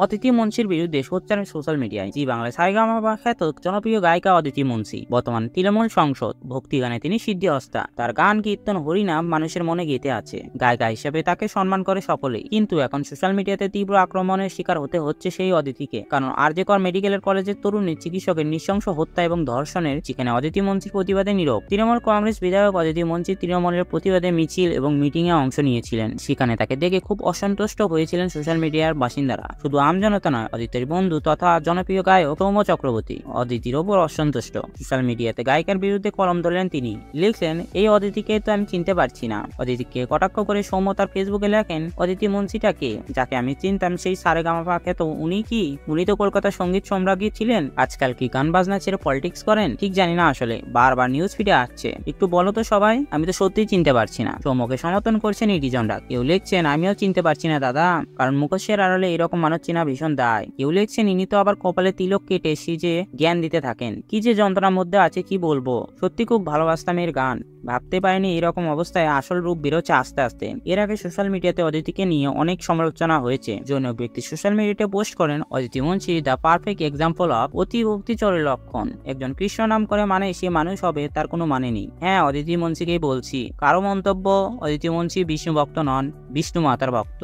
অদিতি মুন্সির বিরুদ্ধে সোচ্চার সোশ্যাল মিডিয়ায়। জি বাংলায় সারেগামাপা খ্যাত জনপ্রিয় গায়িকা অদিতি মুন্সি বর্তমান তৃণমূল সংসদ। ভক্তি গানে তিনি সিদ্ধিহস্তা। তার গান, কীর্তন, হরিনাম মানুষের মনে গেঁথে আছে। গায়িকা হিসেবে তাকে সম্মান করে সকলেই, কিন্তু এখন সোশ্যাল মিডিয়াতে তীব্র আক্রমণের শিকার হতে হচ্ছে সেই অদিতিকে। কারণ আরজে কর মেডিকেলের কলেজের তরুণী চিকিৎসকের নৃশংস হত্যা এবং ধর্ষণের, যেখানে অদিতি মুন্সির প্রতিবাদে নীরব। তৃণমূল কংগ্রেস বিধায়ক অদিতি মুন্সি তৃণমূলের প্রতিবাদে মিছিল এবং মিটিং এ অংশ নিয়েছিলেন। সেখানে তাকে দেখে খুব অসন্তুষ্ট হয়েছিলেন সোশ্যাল মিডিয়ার বাসিন্দারা। শুধু আমজনতা নয়, অদিতির বন্ধু তথা জনপ্রিয় গায়ক সৌম্য চক্রবর্তী অদিতির ওপর অসন্তুষ্ট। সোশ্যাল মিডিয়াতে গায়িকার বিরুদ্ধে কলম ধরলেন তিনি। লিখলেন, এই অদিতিকে তো আমি চিনতে পারছি না। অদিতিকে কটাক্ষ করে সৌম্য তার ফেসবুকে লেখেন, অদিতি মুন্সিটা কে? যাকে আমি চিনতাম সেই সারেগামাপা খ্যাত উনি কি? উনি তো কলকাতার সঙ্গীত সম্রাজ্ঞী ছিলেন। আজকাল কি গান বাজনা ছেড়ে পলিটিক্স করেন? ঠিক জানি না, আসলে বারবার নিউজ ফিডে আসছে। একটু বলো তো সবাই, আমি তো সত্যিই চিনতে পারছি না। সৌম্যকে সমর্থন করছেন নেটিজনরা। কেউ লিখছেন, আমিও চিনতে পারছি না দাদা, কারণ মুখোশের আড়ালে এরকম মানুষ চেনা ভীষণ দায়। কেউ লিখছেন, ইনি তো আবার কপালে তিলক কেটে সিজে জ্ঞান দিতে থাকেন। কি যে যন্ত্রণার মধ্যে আছে কি বলবো। সত্যি খুব ভালোবাসতাম এর গান। ভাবতে পারিনি এরকম অবস্থায় আসল রূপ বেরোচ্ছে আস্তে আস্তে। এর আগে সোশ্যাল মিডিয়াতে অদিতিকে নিয়ে অনেক সমালোচনা হয়েছে। জনক ব্যক্তি সোশ্যাল মিডিয়াতে পোস্ট করেন, Aditi Munshi the perfect example of অতি ভক্তিচরের লক্ষণ। একজন কৃষ্ণ নাম করে মানে সে মানুষ হবে তার কোনো মানে নেই। হ্যাঁ, অদিতি মুন্সিকেই বলছি। কারো মন্তব্য, অদিতি মুন্সি বিষ্ণু ভক্ত নন, বিষ্ণু মাতার ভক্ত।